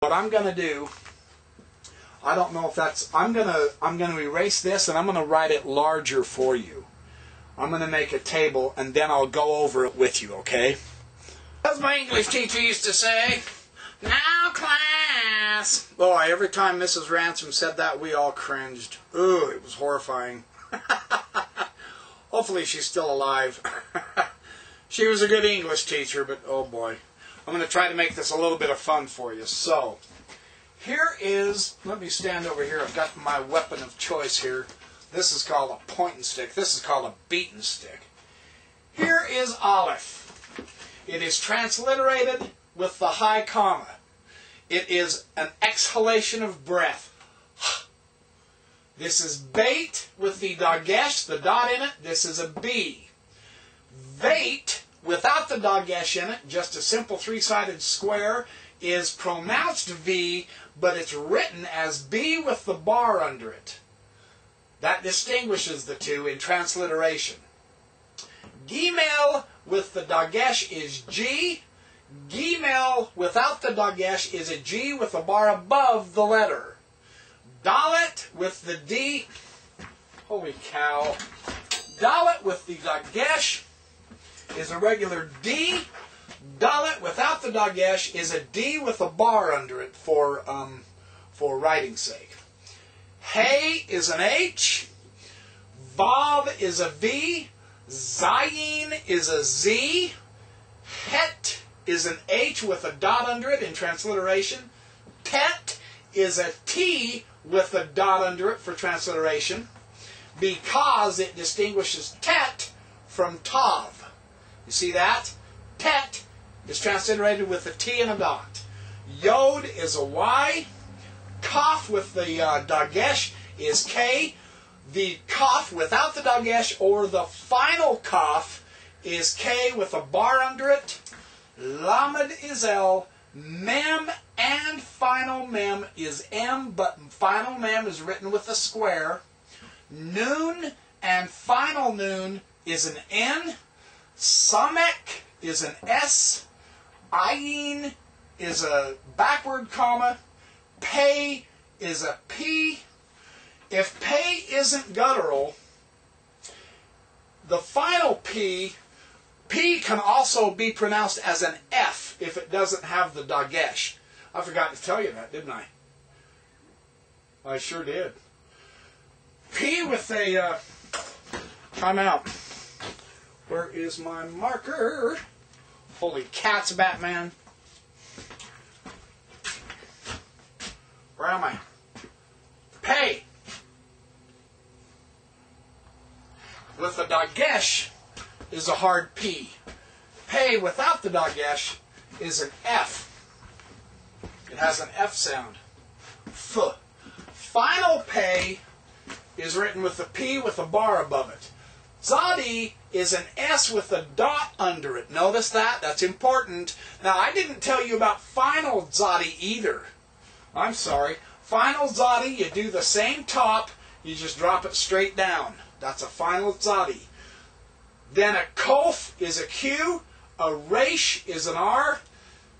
What I'm going to do, I don't know if that's, I'm going to erase this and I'm going to write it larger for you. I'm going to make a table and then I'll go over it with you, okay? As my English teacher used to say, now class. Boy, every time Mrs. Ransom said that, we all cringed. Ooh, it was horrifying. Hopefully she's still alive. She was a good English teacher, but oh boy. I'm going to try to make this a little bit of fun for you. So, here is, let me stand over here. I've got my weapon of choice here. This is called a pointing stick. This is called a beaten stick. Here is Aleph. It is transliterated with the high comma. It is an exhalation of breath. This is bait with the dagesh, the dot in it. This is a B. Vait, without the dagesh in it, just a simple three-sided square, is pronounced V, but it's written as B with the bar under it. That distinguishes the two in transliteration. Gimel with the dagesh is G. Gimel without the dagesh is a G with a bar above the letter. Dalet with the D, holy cow, Dalet with the dagesh is a regular D. Dalet without the dagesh is a D with a bar under it for writing's sake. Hey is an H. Vav is a V. Zayin is a Z. Het is an H with a dot under it in transliteration. Tet is a T with a dot under it for transliteration, because it distinguishes tet from tav. You see that? Tet is transliterated with a T and a dot. Yod is a Y. Kaf with the dagesh is K. The kaf without the dagesh, or the final kaf, is K with a bar under it. Lamed is L. Mem and final mem is M, but final mem is written with a square. Noon and final noon is an N. Samek is an S. Ayin is a backward comma. Pei is a P. If pei isn't guttural, the final P can also be pronounced as an F if it doesn't have the dagesh. I forgot to tell you that, didn't I? I sure did. P with a, time out. Where is my marker? Holy cats, Batman. Where am I? Pei. With the dagesh is a hard P. Pei without the dagesh is an F. It has an F sound. F. Final pei is written with a P with a bar above it. Zadi is an S with a dot under it. Notice that? That's important. Now, I didn't tell you about final Zadi either. I'm sorry. Final Zadi, you do the same top, you just drop it straight down. That's a final Zadi. Then a kof is a Q, a resh is an R,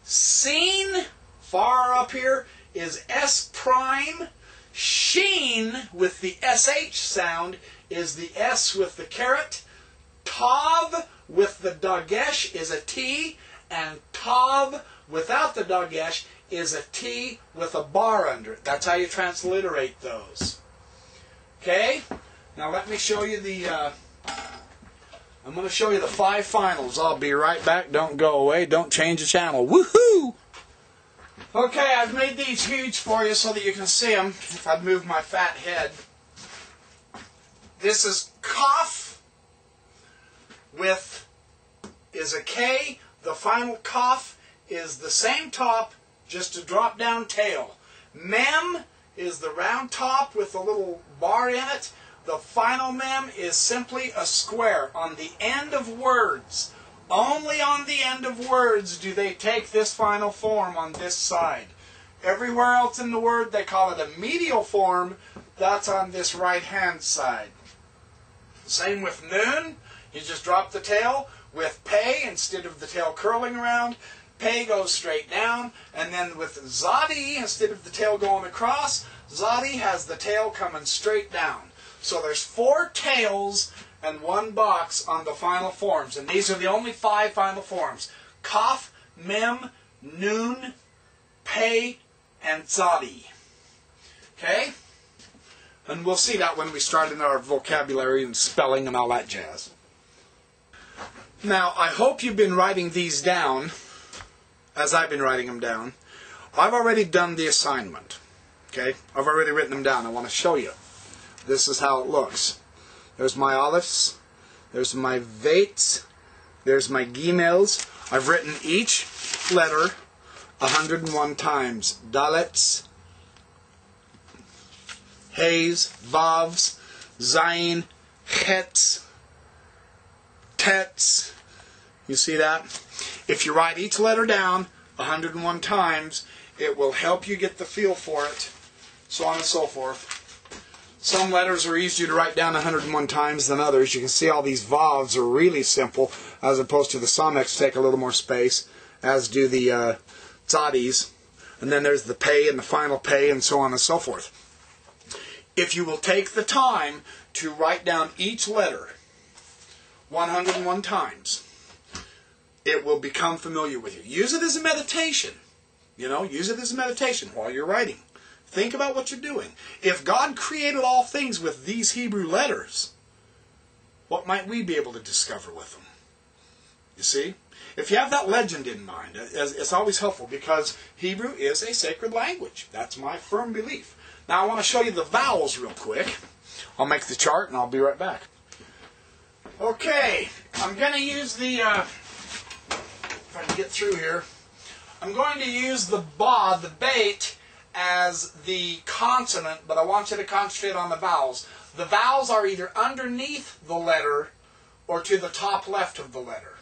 sin, far up here, is S prime, sheen with the SH sound is the S with the caret, tav with the dagesh is a T, and tav without the dagesh is a T with a bar under it. That's how you transliterate those. Okay? Now let me show you the, I'm going to show you the 5 finals. I'll be right back. Don't go away. Don't change the channel. Woohoo! Okay, I've made these huge for you so that you can see them if I'd move my fat head. This is kaf with, is a K. The final kaf is the same top, just a drop down tail. Mem is the round top with a little bar in it. The final mem is simply a square on the end of words. Only on the end of words do they take this final form on this side. Everywhere else in the word they call it a medial form. That's on this right hand side. Same with noon. You just drop the tail. With pei, instead of the tail curling around, pay goes straight down, and then with zadi, instead of the tail going across, zadi has the tail coming straight down. So there's 4 tails and 1 box on the final forms, and these are the only 5 final forms: kaf, mem, nun, pay, and zadi. Okay? And we'll see that when we start in our vocabulary and spelling and all that jazz. Now, I hope you've been writing these down as I've been writing them down. I've already done the assignment. Okay? I've already written them down. I want to show you. This is how it looks. There's my aleph, there's my veits, there's my gimels. I've written each letter 101 times. Dalets, Hays, Vavs, Zayin, Chetz, Tets. You see that? If you write each letter down 101 times, it will help you get the feel for it, so on and so forth. Some letters are easier to write down 101 times than others. You can see all these Vavs are really simple, as opposed to the Sameks take a little more space, as do the Tzadis. And then there's the pay and the final pay, and so on and so forth. If you will take the time to write down each letter 101 times, it will become familiar with you. Use it as a meditation. You know, use it as a meditation while you're writing. Think about what you're doing. If God created all things with these Hebrew letters, what might we be able to discover with them? You see? If you have that legend in mind, it's always helpful, because Hebrew is a sacred language. That's my firm belief. Now I want to show you the vowels real quick. I'll make the chart and I'll be right back. Okay, I'm going to use the, if I can get through here, I'm going to use the ba, the bait, as the consonant, but I want you to concentrate on the vowels. The vowels are either underneath the letter or to the top left of the letter.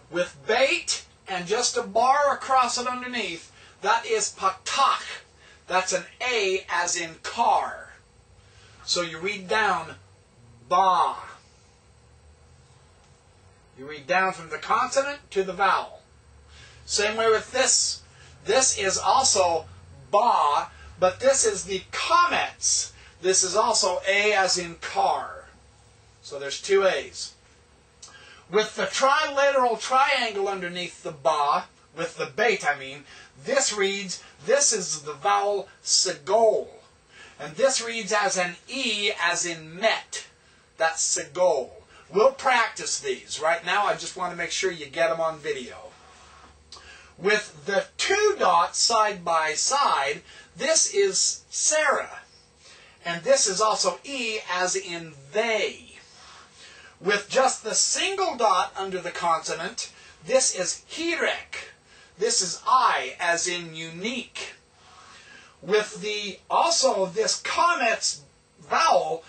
With bait and just a bar across it underneath, that is patach. That's an A as in car. So you read down ba. You read down from the consonant to the vowel. Same way with this. This is also ba, but this is the comets. This is also A as in car. So there's 2 A's. With the trilateral triangle underneath the ba, with the bait I mean, this reads, this is the vowel segol. And this reads as an E as in met. That's segol. We'll practice these. Right now I just want to make sure you get them on video. With the 2 dots side by side, this is Sarah. And this is also E as in they. With just the single dot under the consonant, this is hirek. This is I as in unique. With the also this kametz vowel,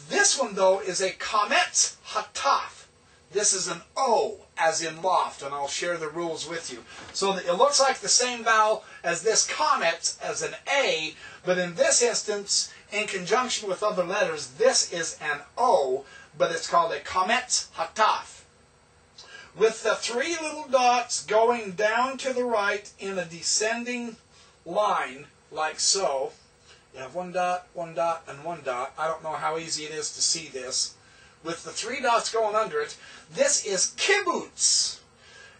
this one though is a kametz hataf. This is an O as in loft, and I'll share the rules with you. So it looks like the same vowel as this kametz as an A, but in this instance, in conjunction with other letters, this is an O, but it's called a kametz hataf. With the 3 little dots going down to the right in a descending line, like so. You have 1 dot, 1 dot, and 1 dot. I don't know how easy it is to see this. With the 3 dots going under it, this is kibbutz.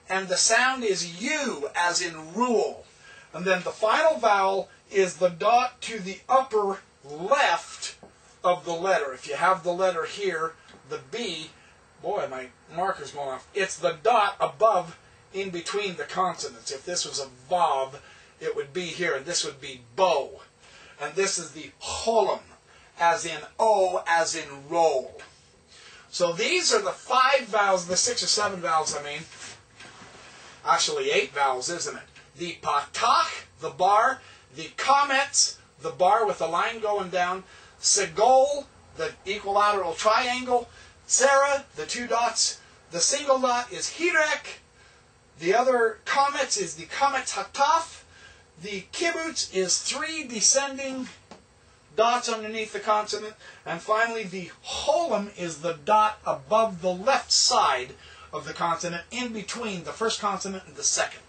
And the sound is U as in rule. And then the final vowel is the dot to the upper left of the letter. If you have the letter here, the B, boy, my marker's going off. It's the dot above, in between the consonants. If this was a vav, it would be here, and this would be bo. And this is the cholam, as in O, as in roll. So these are the 5 vowels, the 6 or 7 vowels, I mean. Actually 8 vowels, isn't it? The patach, the bar, the kametz, the bar with the line going down, segol, the equilateral triangle, Sarah, the 2 dots, the single dot is hirek, the other kametz is the kametz hataf, the kibbutz is 3 descending dots underneath the consonant, and finally the cholam is the dot above the left side of the consonant in between the first consonant and the second.